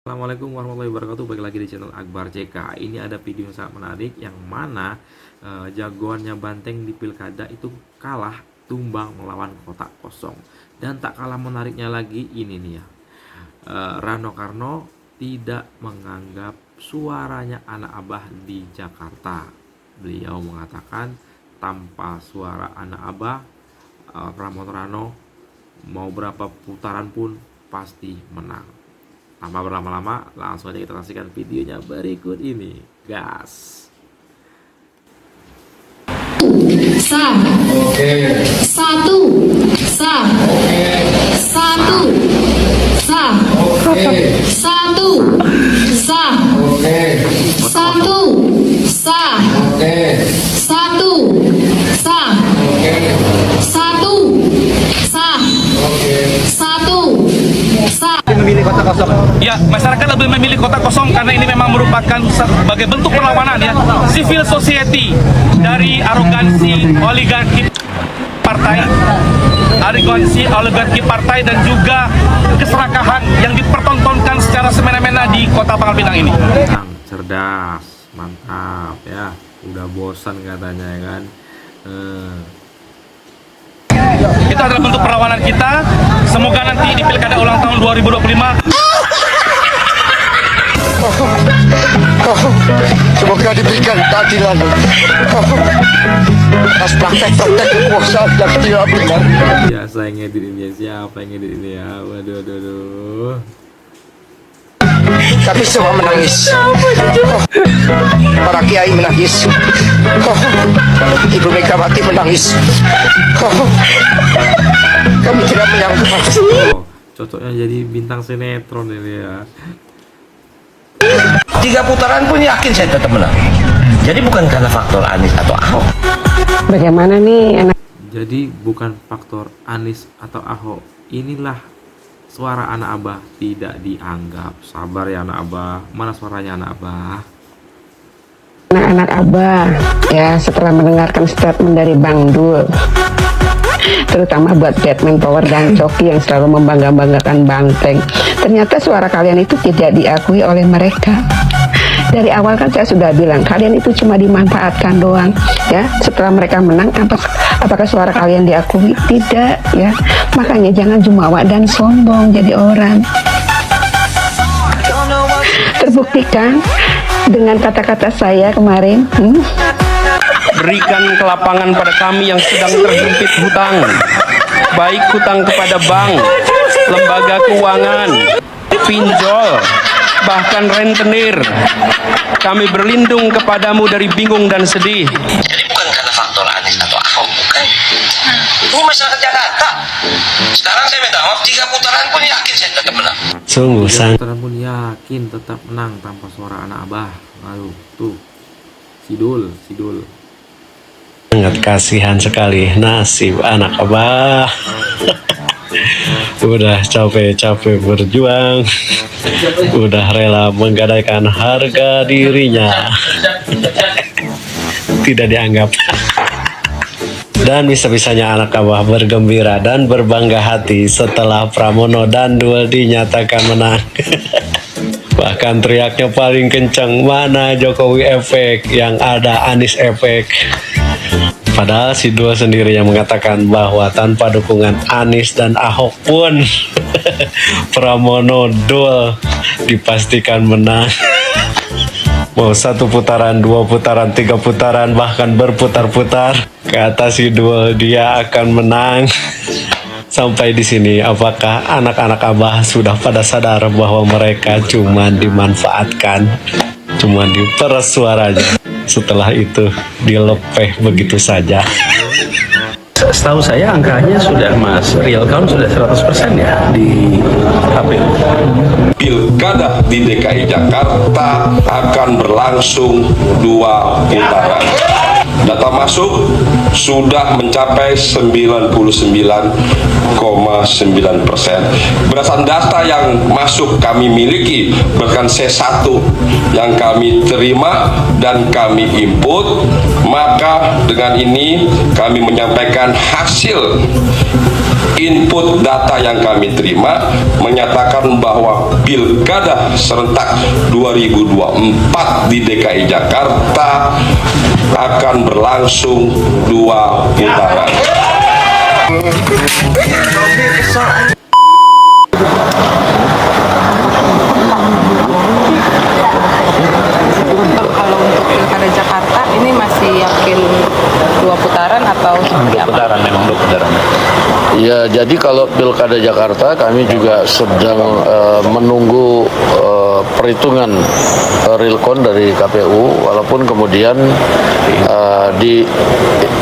Assalamualaikum warahmatullahi wabarakatuh. Balik lagi di channel Akbar CK. Ini ada video yang sangat menarik yang mana jagoannya Banteng di pilkada itu kalah tumbang melawan kotak kosong. Dan tak kalah menariknya lagi ini nih ya, Rano Karno tidak menganggap suaranya anak abah di Jakarta. Beliau mengatakan tanpa suara anak abah, Pramono Rano mau berapa putaran pun pasti menang. Tanpa berlama-lama, langsung aja kita saksikan videonya berikut ini. Gas. Sah. Oke. Satu. Sah. Oke. Satu. Sah. Oke. Satu. Sah. Oke. Satu. Sah. Oke. Satu. Sah. Oke. Satu. Sah. Oke. Satu. Sah. Memilih kota kosong. Ya, masyarakat lebih memilih kota kosong karena ini memang merupakan sebagai bentuk perlawanan ya, civil society dari arogansi oligarki partai dan juga keserakahan yang dipertontonkan secara semena-mena di Kota Pangkal Pinang ini. Cerdas, mantap ya. Udah bosan katanya ya kan. Itu adalah bentuk perlawanan kita. Semoga nanti di pilkada ulang tahun 2025 semoga diberikan keadilan atas praktek-praktek kekuasaan yang tidak benar. Biasa yang ngedit ini, siapa yang ngedit ini ya? Waduh. Kami semua menangis. Para kiai menangis. Ibu Megawati menangis. Kami tidak menyangka. Cocoknya jadi bintang sinetron ini ya. 3 putaran pun yakin saya tetap menang. Jadi bukan karena faktor Anies atau Ahok. Bagaimana nih enak? Jadi bukan faktor Anies atau Ahok. Inilah suara anak abah tidak dianggap. Sabar ya anak abah. Mana suaranya anak abah? Anak-anak abah ya setelah mendengarkan statement dari Bang Dul, terutama buat Batman Power dan Coki yang selalu membangga-banggakan Banteng, ternyata suara kalian itu tidak diakui oleh mereka. Dari awal kan saya sudah bilang kalian itu cuma dimanfaatkan doang ya. Setelah mereka menang, apakah suara kalian diakui? Tidak ya. Makanya jangan jumawa dan sombong jadi orang. Terbuktikan dengan kata-kata saya kemarin. Berikan kelapangan pada kami yang sedang terhimpit hutang, baik hutang kepada bank, lembaga keuangan, pinjol, bahkan rentenir. Kami berlindung kepadamu dari bingung dan sedih. Jadi bukan karena faktor Anies atau Ahok, bukan. Ini masyarakat Jakarta. Sekarang saya minta maaf, 3 putaran pun yakin saya tetap menang. Sungguh sang. Putaran pun yakin tetap menang tanpa suara anak abah. Aduh, tuh. Sidul. Sangat kasihan sekali nasib anak abah. Udah capek-capek berjuang, udah rela menggadaikan harga dirinya, tidak dianggap. Dan bisa-bisanya anak abah bergembira dan berbangga hati setelah Pramono dan Dul dinyatakan menang. Bahkan teriaknya paling kencang, mana Jokowi efek, yang ada Anies efek. Padahal si Dul sendiri yang mengatakan bahwa tanpa dukungan Anies dan Ahok pun Pramono Dul dipastikan menang. Mau 1 putaran, 2 putaran, 3 putaran, bahkan berputar-putar, kata si Dul dia akan menang. Sampai di sini, apakah anak-anak abah sudah pada sadar bahwa mereka cuma dimanfaatkan, cuma diperas suaranya, setelah itu dilepeh begitu saja? Setahu saya angkanya sudah real count sudah 100% ya di KPU. Pilkada di DKI Jakarta akan berlangsung 2 putaran. data masuk sudah mencapai 99,9%. Berdasarkan data yang masuk kami miliki, bahkan C1 yang kami terima dan kami input, maka dengan ini kami menyampaikan hasil input data yang kami terima menyatakan bahwa Pilkada serentak 2024 di DKI Jakarta akan berlangsung 2 putaran. Kalau untuk Pilkada Jakarta ini masih yakin 2 putaran atau seperti apa? 2 putaran, memang 2 putaran. Ya, jadi kalau Pilkada Jakarta kami juga sedang menunggu perhitungan realcon dari KPU, walaupun kemudian di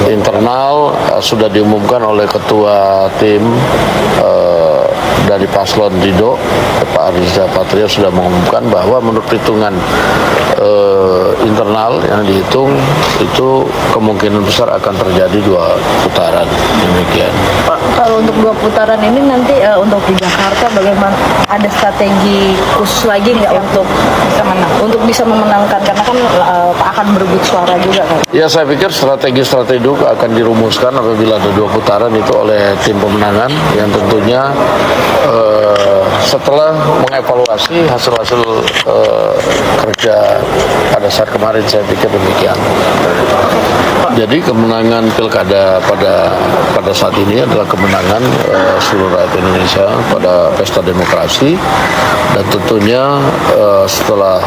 internal sudah diumumkan oleh ketua tim dari paslon Rido, Pak Ariza Patria sudah mengumumkan bahwa menurut perhitungan internal yang dihitung itu kemungkinan besar akan terjadi 2 putaran, demikian. Pak, kalau untuk 2 putaran ini nanti untuk di Jakarta bagaimana, ada strategi khusus lagi nggak untuk bisa menang, untuk bisa memenangkan, karena kan akan berebut suara juga kan? Ya, saya pikir strategi-strategi itu akan dirumuskan apabila ada 2 putaran itu oleh tim pemenangan yang tentunya setelah mengevaluasi hasil-hasil kerja pada saat kemarin, saya pikir demikian. Jadi kemenangan pilkada pada saat ini adalah kemenangan seluruh rakyat Indonesia pada pesta demokrasi, dan tentunya setelah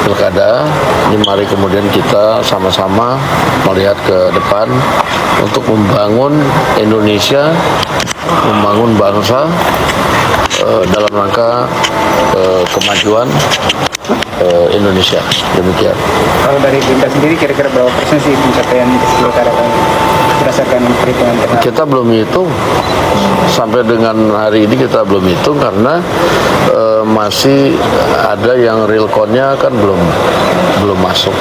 pilkada ini mari kemudian kita sama-sama melihat ke depan untuk membangun Indonesia, membangun bangsa dalam rangka kemajuan Indonesia. Demikian. Kalau dari Gerindra sendiri kira-kira berapa persen sih pencapaian pilkada berdasarkan perhitungan kita? Kita belum hitung sampai dengan hari ini, kita belum hitung karena masih ada yang realconnya kan belum masuk.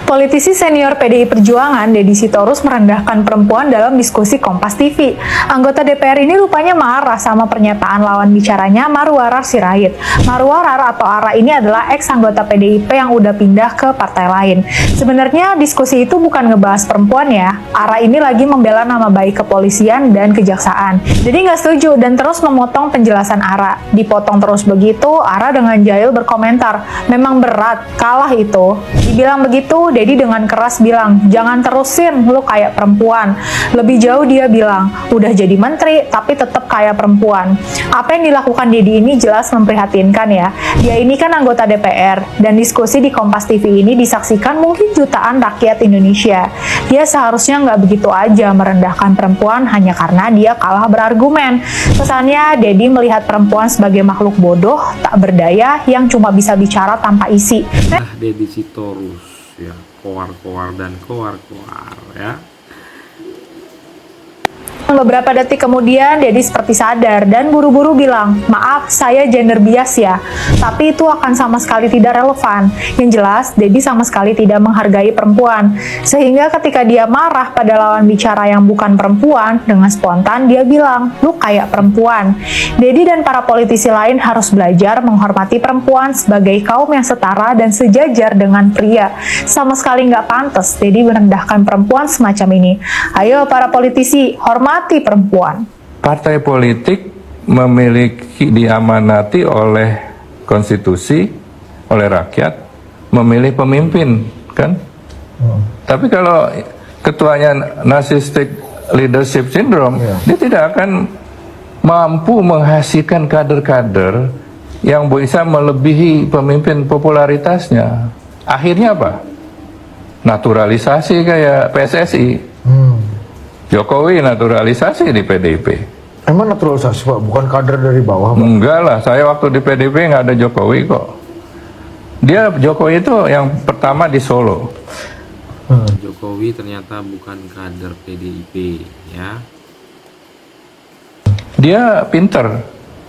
Politisi senior PDI Perjuangan Deddy Sitorus merendahkan perempuan dalam diskusi Kompas TV. Anggota DPR ini rupanya marah sama pernyataan lawan bicaranya Marwarar Sirait. Marwarar atau Ara ini adalah ex anggota PDIP yang udah pindah ke partai lain. Sebenarnya diskusi itu bukan ngebahas perempuan ya. Ara ini lagi membela nama baik kepolisian dan kejaksaan. Jadi nggak setuju dan terus memotong penjelasan Ara. Dipotong terus begitu, Ara dengan jahil berkomentar, memang berat, kalah itu. Dibilang begitu, Dedi dengan keras bilang, jangan terusin, lu kayak perempuan. Lebih jauh dia bilang, udah jadi menteri tapi tetap kayak perempuan. Apa yang dilakukan Dedi ini jelas memprihatinkan ya. Dia ini kan anggota DPR, dan diskusi di Kompas TV ini disaksikan mungkin jutaan rakyat Indonesia. Dia seharusnya nggak begitu aja merendahkan perempuan hanya karena dia kalah berargumen. Kesannya Dedi melihat perempuan sebagai makhluk bodoh, tak berdaya, yang cuma bisa bicara tanpa isi. Deddy Sitorus ya, koar-koar dan koar-koar ya. Beberapa detik kemudian, Dedi seperti sadar dan buru-buru bilang, maaf saya gender bias ya, tapi itu akan sama sekali tidak relevan. Yang jelas, Dedi sama sekali tidak menghargai perempuan. Sehingga ketika dia marah pada lawan bicara yang bukan perempuan, dengan spontan dia bilang, lu kayak perempuan. Dedi dan para politisi lain harus belajar menghormati perempuan sebagai kaum yang setara dan sejajar dengan pria. Sama sekali nggak pantas Dedi merendahkan perempuan semacam ini. Ayo para politisi, hormati perempuan. Partai politik memiliki, diamanati oleh konstitusi, oleh rakyat, memilih pemimpin, kan? Tapi kalau ketuanya narcissistic leadership syndrome, dia tidak akan mampu menghasilkan kader-kader yang bisa melebihi pemimpin popularitasnya. Akhirnya apa? Naturalisasi kayak PSSI. Jokowi naturalisasi di PDIP. Emang naturalisasi Pak, bukan kader dari bawah Pak? Enggak lah, saya waktu di PDIP nggak ada Jokowi kok. Jokowi itu yang pertama di Solo. Jokowi ternyata bukan kader PDIP ya. Dia pinter.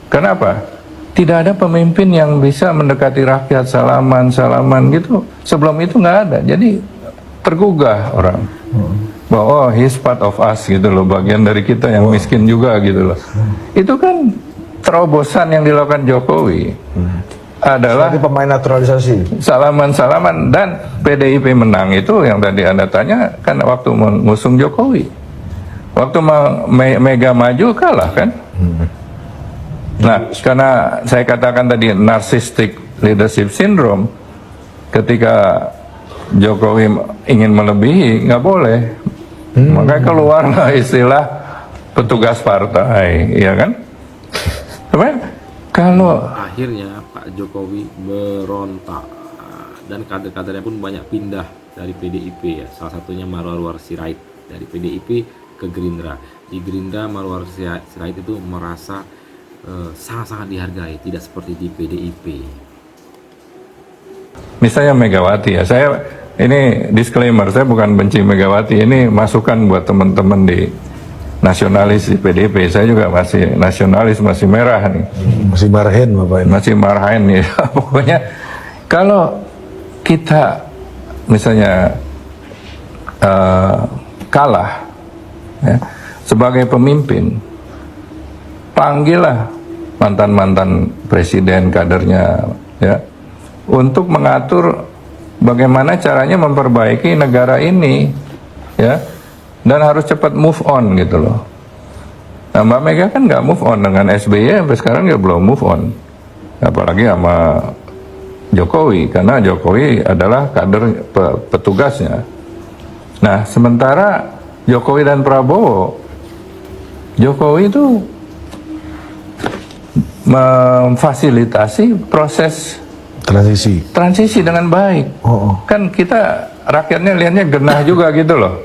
Kenapa? Tidak ada pemimpin yang bisa mendekati rakyat salaman gitu. Sebelum itu nggak ada. Jadi tergugah orang bahwa oh, he's part of us gitu loh, bagian dari kita yang miskin juga gitu loh. Itu kan terobosan yang dilakukan Jokowi adalah sebagai pemain naturalisasi, salaman-salaman, dan PDIP menang itu yang tadi Anda tanya kan waktu mengusung Jokowi. Waktu Mega maju kalah kan. Nah, karena saya katakan tadi narcissistic leadership syndrome, ketika Jokowi ingin melebihi nggak boleh, makanya keluarlah istilah petugas partai, ya kan? Kalau akhirnya Pak Jokowi berontak dan kader-kadernya pun banyak pindah dari PDIP ya. Salah satunya Marwar Sirait dari PDIP ke Gerindra. Di Gerindra Marwar Sirait itu merasa sangat-sangat dihargai, tidak seperti di PDIP. Misalnya Megawati ya, saya ini disclaimer, saya bukan benci Megawati, ini masukan buat teman-teman di nasionalis di PDIP. Saya juga masih nasionalis, masih merah nih. Masih marahin Bapak ini. Masih marahin nih. Pokoknya kalau kita misalnya kalah ya, sebagai pemimpin, panggillah mantan-mantan presiden, kadernya ya, untuk mengatur bagaimana caranya memperbaiki negara ini ya, dan harus cepat move on gitu loh. Nah, Mbak Mega kan nggak move on dengan SBY sampai sekarang dia belum move on, apalagi sama Jokowi, karena Jokowi adalah kader petugasnya. Nah, sementara Jokowi dan Prabowo, Jokowi itu memfasilitasi proses transisi dengan baik. Kan kita rakyatnya lihatnya genah juga gitu loh.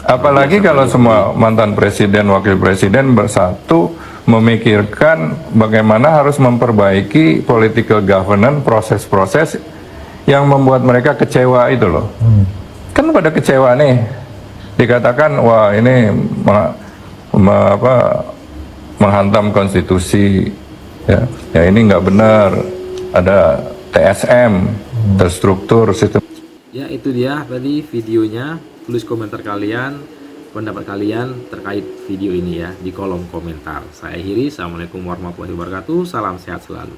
Apalagi kalau semua mantan presiden, wakil presiden bersatu memikirkan bagaimana harus memperbaiki political governance, proses-proses yang membuat mereka kecewa itu loh. Kan pada kecewa nih, dikatakan wah ini menghantam konstitusi ya, ini nggak benar, ada TSM, terstruktur sistem. Ya, itu dia tadi videonya. Tulis komentar kalian, pendapat kalian terkait video ini ya di kolom komentar. Saya akhiri, assalamualaikum warahmatullahi wabarakatuh, salam sehat selalu.